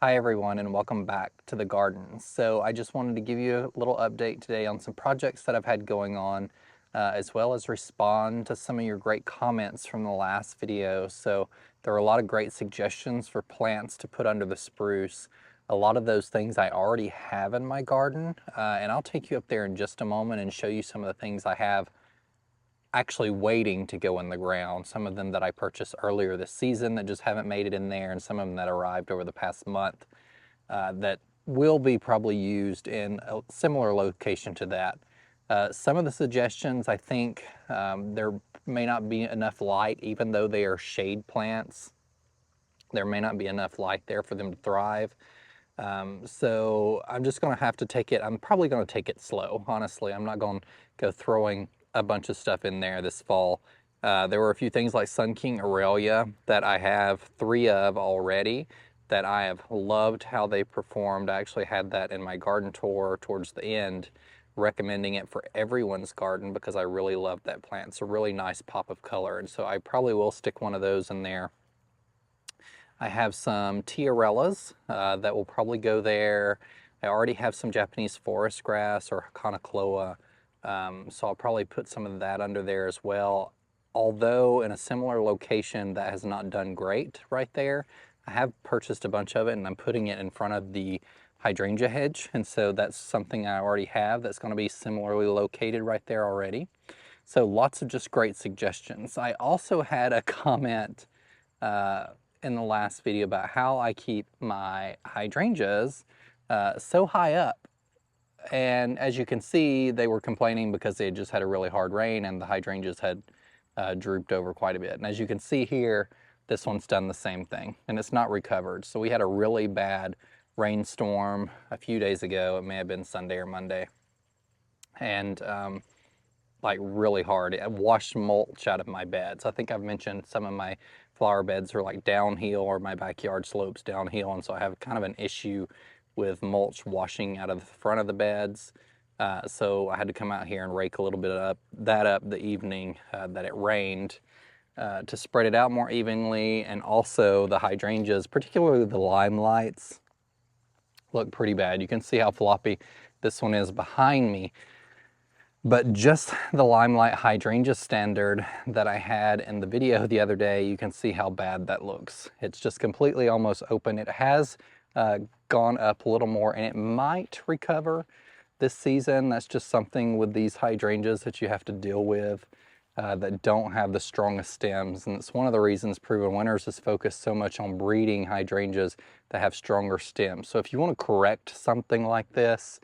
Hi everyone and welcome back to the garden. So I just wanted to give you a little update today on some projects that I've had going on, as well as respond to some of your great comments from the last video. So there were a lot of great suggestions for plants to put under the spruce. A lot of those things I already have in my garden, and I'll take you up there in just a moment and show you some of the things I have actually waiting to go in the ground. Some of them that I purchased earlier this season that just haven't made it in there, and some of them that arrived over the past month that will be probably used in a similar location to that. Some of the suggestions, I think there may not be enough light, even though they are shade plants. There may not be enough light there for them to thrive. So I'm just gonna have to take it, I'm probably gonna take it slow, honestly. I'm not gonna go throwing a bunch of stuff in there this fall. There were a few things like Sun King Aurelia that I have 3 of already that I have loved how they performed. I actually had that in my garden tour towards the end, recommending it for everyone's garden because I really love that plant. It's a really nice pop of color, and so I probably will stick one of those in there. I have some 𝗖𝗎𝗄𝗧𝗦s that will probably go there. I already have some Japanese forest grass or 𝗗𝗏𝗏𝗧𝗏, so I'll probably put some of that under there as well. Although in a similar location that has not done great right there, I have purchased a bunch of it and I'm putting it in front of the hydrangea hedge, and so that's something I already have that's going to be similarly located right there already. So lots of just great suggestions. I also had a comment in the last video about how I keep my hydrangeas so high up. And as you can see, they were complaining because they had just had a really hard rain and the hydrangeas had drooped over quite a bit. And as you can see here, this one's done the same thing and it's not recovered. So we had a really bad rainstorm a few days ago. It may have been Sunday or Monday. And like really hard. It washed mulch out of my beds. I think I've mentioned some of my flower beds are like downhill, or my backyard slopes downhill. And so I have kind of an issue with mulch washing out of the front of the beds. So I had to come out here and rake a little bit up the evening that it rained to spread it out more evenly. And also the hydrangeas, particularly the limelights, look pretty bad. You can see how floppy this one is behind me. But just the limelight hydrangea standard that I had in the video the other day, you can see how bad that looks. It's just completely almost open. It has gone up a little more and it might recover this season. That's just something with these hydrangeas that you have to deal with that don't have the strongest stems. And it's one of the reasons Proven Winners is focused so much on breeding hydrangeas that have stronger stems. So if you want to correct something like this,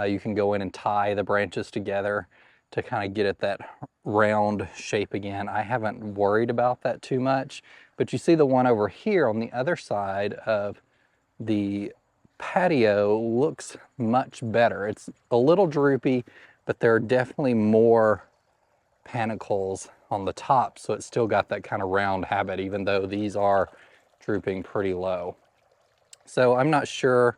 you can go in and tie the branches together to kind of get at that round shape again. I haven't worried about that too much, but you see the one over here on the other side of the patio looks much better. It's a little droopy, but there are definitely more panicles on the top, so it's still got that kind of round habit, even though these are drooping pretty low. So I'm not sure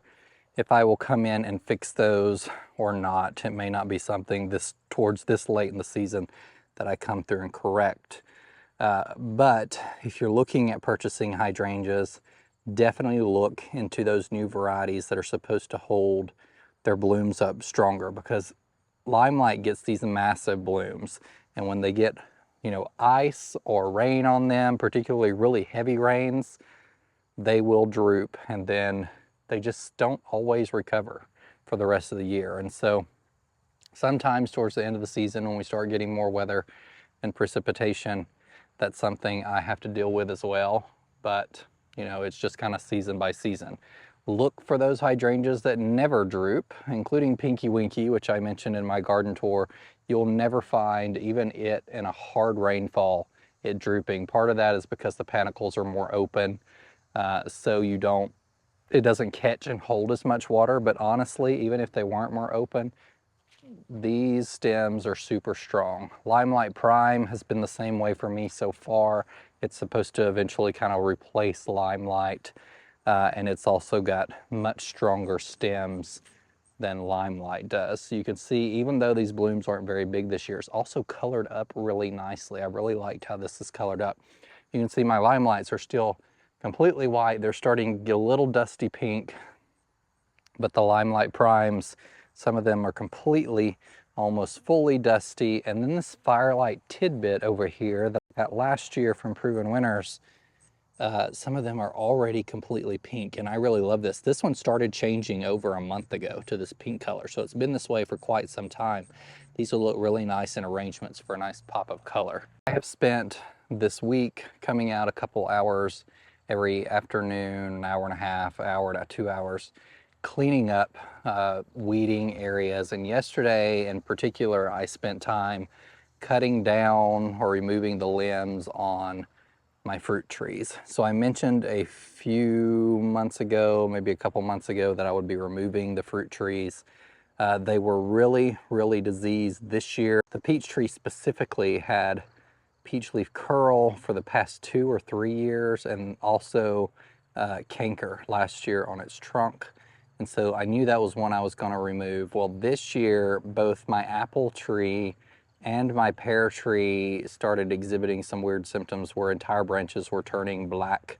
if I will come in and fix those or not. It may not be something towards this late in the season that I come through and correct. But if you're looking at purchasing hydrangeas, definitely look into those new varieties that are supposed to hold their blooms up stronger, because limelight gets these massive blooms, and when they get, you know, ice or rain on them, particularly really heavy rains, they will droop, and then they just don't always recover for the rest of the year. And so sometimes towards the end of the season, when we start getting more weather and precipitation, that's something I have to deal with as well. But you know, it's just kind of season by season. Look for those hydrangeas that never droop, including Pinky Winky, which I mentioned in my garden tour. You'll never find even it in a hard rainfall, it drooping. Part of that is because the panicles are more open, so it doesn't catch and hold as much water. But honestly, even if they weren't more open, these stems are super strong. Limelight Prime has been the same way for me so far. It's supposed to eventually kind of replace Limelight, and it's also got much stronger stems than Limelight does. So you can see, even though these blooms aren't very big this year, it's also colored up really nicely. I really liked how this is colored up. You can see my Limelights are still completely white. They're starting to get a little dusty pink, but the Limelight Primes, some of them are completely, almost fully dusty. And then this Firelight Tidbit over here that I got last year from Proven Winners, some of them are already completely pink, and I really love this. This one started changing over a month ago to this pink color, so it's been this way for quite some time. These will look really nice in arrangements for a nice pop of color. I have spent this week coming out a couple hours every afternoon, an hour and a half, hour to 2 hours, cleaning up weeding areas. And yesterday in particular, I spent time cutting down or removing the limbs on my fruit trees. So I mentioned a few months ago, maybe a couple months ago, that I would be removing the fruit trees. They were really diseased this year. The peach tree specifically had peach leaf curl for the past 2 or 3 years, and also canker last year on its trunk. And so I knew that was one I was going to remove. Well, this year, both my apple tree and my pear tree started exhibiting some weird symptoms where entire branches were turning black.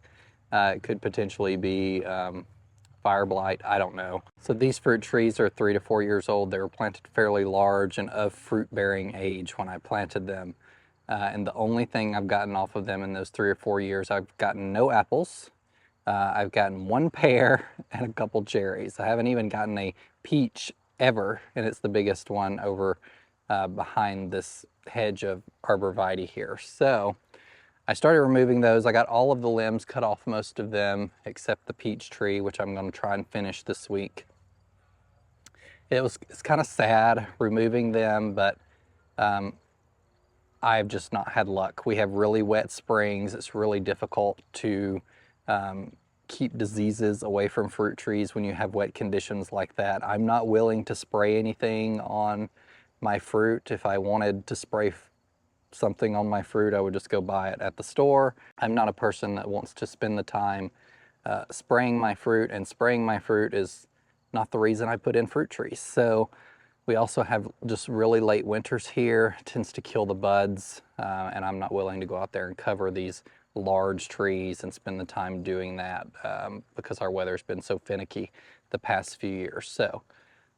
It could potentially be fire blight, I don't know. So these fruit trees are 3 to 4 years old. They were planted fairly large and of fruit-bearing age when I planted them. And the only thing I've gotten off of them in those 3 or 4 years, I've gotten no apples. I've gotten 1 pear and a couple cherries. I haven't even gotten a peach ever, and it's the biggest one over behind this hedge of arborvitae here. So I started removing those. I got all of the limbs cut off, most of them, except the peach tree, which I'm going to try and finish this week. It's kind of sad removing them, but I've just not had luck. We have really wet springs. It's really difficult to keep diseases away from fruit trees when you have wet conditions like that. I'm not willing to spray anything on my fruit. If I wanted to spray something on my fruit, I would just go buy it at the store. I'm not a person that wants to spend the time spraying my fruit, and spraying my fruit is not the reason I put in fruit trees. So we also have just really late winters here. It tends to kill the buds, and I'm not willing to go out there and cover these large trees and spend the time doing that because our weather's been so finicky the past few years. So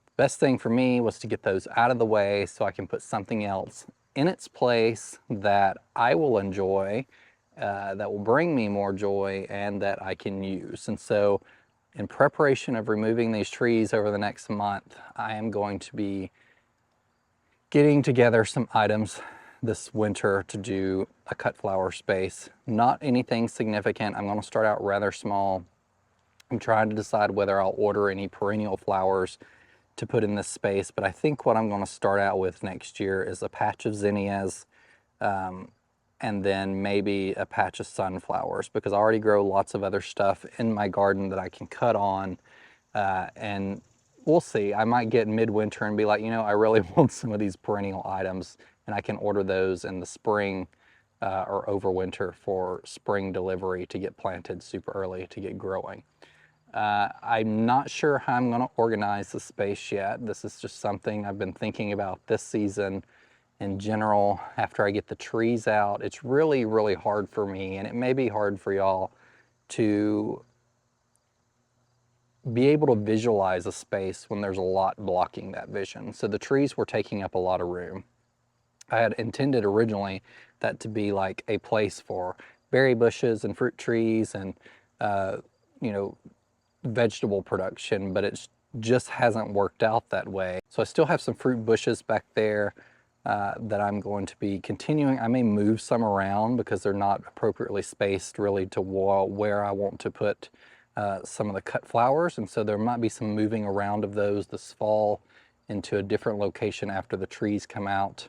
the best thing for me was to get those out of the way so I can put something else in its place that I will enjoy, that will bring me more joy, and that I can use. And so in preparation of removing these trees over the next month, I am going to be getting together some items this winter to do a cut flower space. Not anything significant. I'm going to start out rather small. I'm trying to decide whether I'll order any perennial flowers to put in this space, but I think what I'm going to start out with next year is a patch of zinnias, and then maybe a patch of sunflowers, because I already grow lots of other stuff in my garden that I can cut on, and we'll see. I might get midwinter and be like, you know, I really want some of these perennial items, and I can order those in the spring or overwinter for spring delivery to get planted super early to get growing. I'm not sure how I'm going to organize the space yet. This is just something I've been thinking about this season in general. After I get the trees out, it's really hard for me, and it may be hard for y'all, to be able to visualize a space when there's a lot blocking that vision. So the trees were taking up a lot of room. I had intended originally that to be like a place for berry bushes and fruit trees and you know, vegetable production, but it just hasn't worked out that way. So I still have some fruit bushes back there that I'm going to be continuing. I may move some around because they're not appropriately spaced really to where I want to put some of the cut flowers, and so there might be some moving around of those this fall into a different location after the trees come out.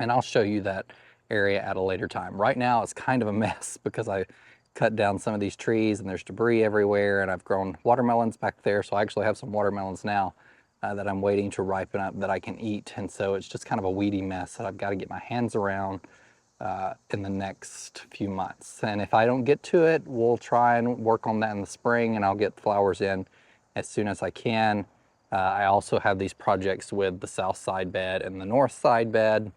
And I'll show you that area at a later time. Right now it's kind of a mess because I cut down some of these trees and there's debris everywhere, and I've grown watermelons back there, so I actually have some watermelons now that I'm waiting to ripen up that I can eat, and so it's just kind of a weedy mess that I've got to get my hands around in the next few months. And if I don't get to it, we'll try and work on that in the spring, and I'll get flowers in as soon as I can. I also have these projects with the south side bed and the north side bed,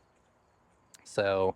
so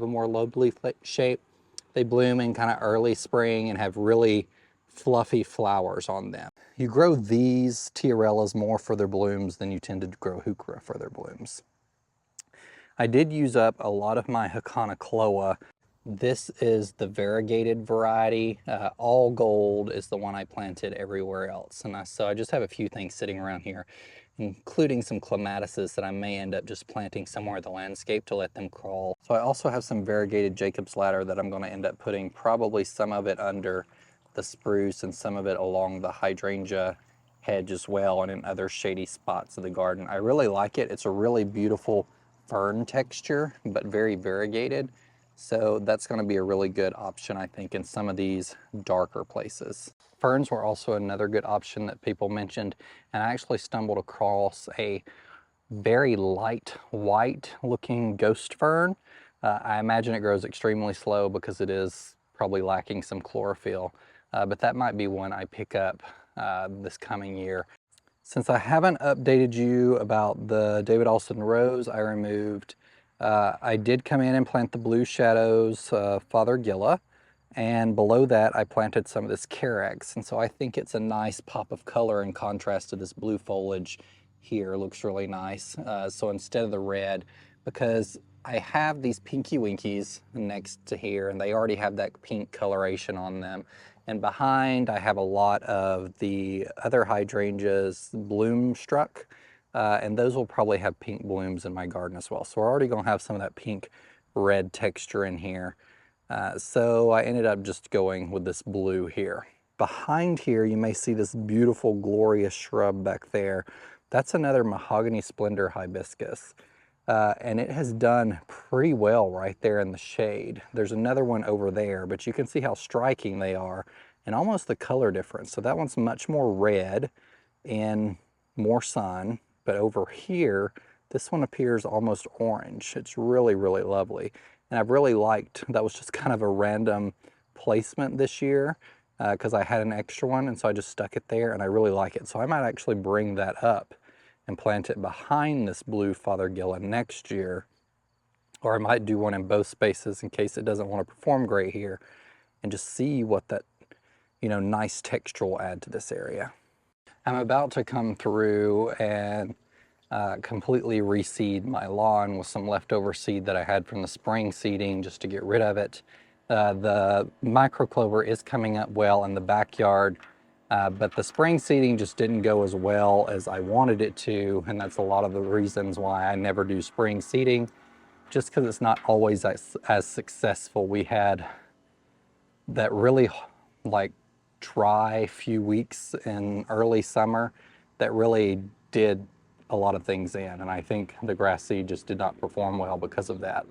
have a more lobe leaf shape. They bloom in kind of early spring and have really fluffy flowers on them. You grow these 𝗖𝗎𝗓𝗓𝗓s more for their blooms than you tend to grow Heuchera for their blooms. I did use up a lot of my 𝗗𝗓𝗘𝗦. This is the variegated variety. All gold is the one I planted everywhere else. And so I just have a few things sitting around here, including some clematis that I may end up just planting somewhere in the landscape to let them crawl. So I also have some variegated Jacob's ladder that I'm going to end up putting probably some of it under the spruce and some of it along the hydrangea hedge as well, and in other shady spots of the garden. I really like it. It's a really beautiful fern texture, but very variegated. So that's going to be a really good option, I think, in some of these darker places. Ferns were also another good option that people mentioned, and I actually stumbled across a very light white looking ghost fern. I imagine it grows extremely slow because it is probably lacking some chlorophyll, but that might be one I pick up this coming year. Since I haven't updated you about the 𝗩𝗜𝗗𝗘𝗦 I removed, I did come in and plant the blue shadows 𝗑𝗏𝗑𝗢, and below that I planted some of this carex, and so I think it's a nice pop of color in contrast to this blue foliage here. Looks really nice. So instead of the red, because I have these pinky winkies next to here and they already have that pink coloration on them, and behind I have a lot of the other hydrangeas bloom struck, and those will probably have pink blooms in my garden as well. So we're already going to have some of that pink red texture in here. So I ended up just going with this blue here. Behind here you may see this beautiful glorious shrub back there. That's another Mahogany Splendor hibiscus. And it has done pretty well right there in the shade. There's another one over there, but you can see how striking they are and almost the color difference. So that one's much more red and more sun, but over here, this one appears almost orange. It's really, really lovely. And I've really liked, that was just kind of a random placement this year because I had an extra one, and so I just stuck it there, and I really like it. So I might actually bring that up and plant it behind this blue 𝗑𝗏𝗑𝗢 next year, or I might do one in both spaces in case it doesn't want to perform great here, and just see what that, you know, nice texture will add to this area. I'm about to come through and completely reseed my lawn with some leftover seed that I had from the spring seeding just to get rid of it. The microclover is coming up well in the backyard, but the spring seeding just didn't go as well as I wanted it to, and that's a lot of the reasons why I never do spring seeding, just because it's not always as successful. We had that really like dry few weeks in early summer that really did a lot of things in, and I think the grass seed just did not perform well because of that.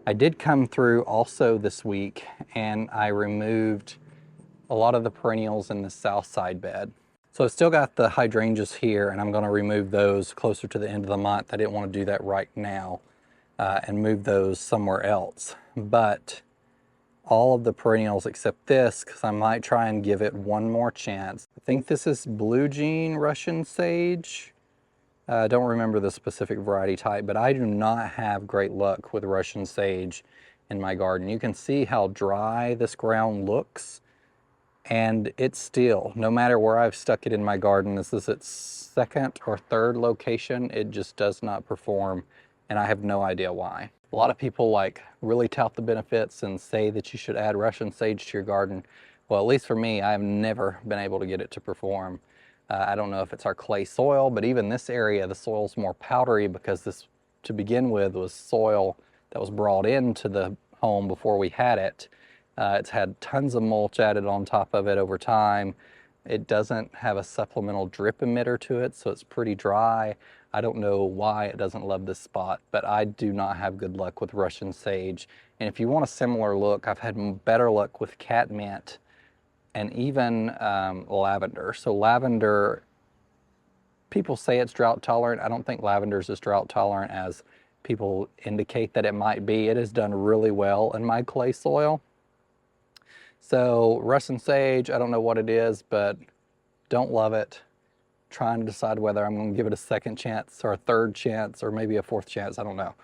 I did come through also this week and I removed a lot of the perennials in the south side bed. So I've still got the hydrangeas here, and I'm going to remove those closer to the end of the month. I didn't want to do that right now and move those somewhere else. But all of the perennials except this, because I might try and give it one more chance. I think this is Blue Jean Russian Sage. I don't remember the specific variety type, but I do not have great luck with Russian sage in my garden. You can see how dry this ground looks, and it's still, no matter where I've stuck it in my garden, this is its second or third location, it just does not perform, and I have no idea why. A lot of people like really tout the benefits and say that you should add Russian sage to your garden. Well, at least for me, I have never been able to get it to perform. I don't know if it's our clay soil, but even this area, the soil's more powdery because this, to begin with, was soil that was brought into the home before we had it. It's had tons of mulch added on top of it over time. It doesn't have a supplemental drip emitter to it, so it's pretty dry. I don't know why it doesn't love this spot, but I do not have good luck with Russian sage. And if you want a similar look, I've had better luck with catmint and even lavender. So lavender, people say it's drought tolerant. I don't think lavender is as drought tolerant as people indicate that it might be. It has done really well in my clay soil. So Russian sage, I don't know what it is, but don't love it. Trying to decide whether I'm going to give it a second chance or a third chance or maybe a fourth chance, I don't know,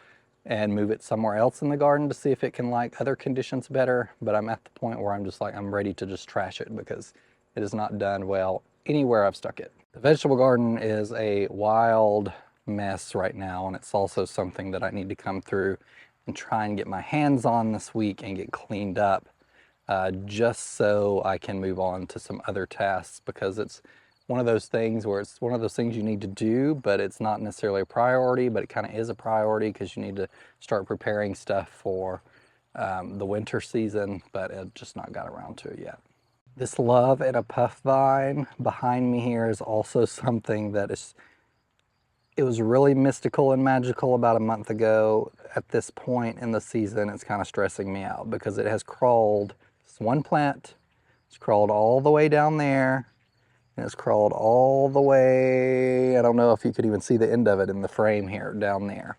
and move it somewhere else in the garden to see if it can like other conditions better. But I'm at the point where I'm just like, I'm ready to just trash it because it has not done well anywhere I've stuck it. The vegetable garden is a wild mess right now, and it's also something that I need to come through and try and get my hands on this week and get cleaned up. Just so I can move on to some other tasks, because it's one of those things where it's one of those things you need to do, but it's not necessarily a priority, but it kind of is a priority because you need to start preparing stuff for the winter season, but I've just not got around to it yet. This love in a puff vine behind me here is also something that it was really mystical and magical about a month ago. At this point in the season, it's kind of stressing me out because it has crawled. It's one plant. It's crawled all the way down there, and it's crawled all the way, I don't know if you could even see the end of it in the frame here down there.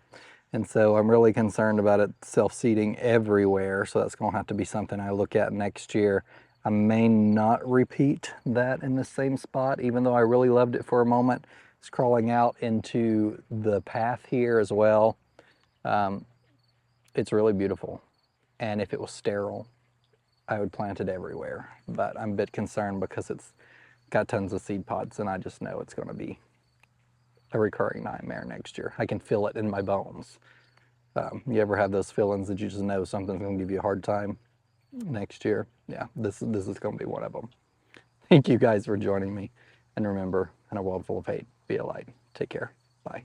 And so I'm really concerned about it self-seeding everywhere. So that's going to have to be something I look at next year. I may not repeat that in the same spot, even though I really loved it for a moment. It's crawling out into the path here as well. It's really beautiful. And if it was sterile, I would plant it everywhere. But I'm a bit concerned because it's got tons of seed pods, and I just know it's going to be a recurring nightmare next year. I can feel it in my bones. You ever have those feelings that you just know something's going to give you a hard time next year? Yeah, this is going to be one of them. Thank you guys for joining me. And remember, in a world full of hate, be a light. Take care. Bye.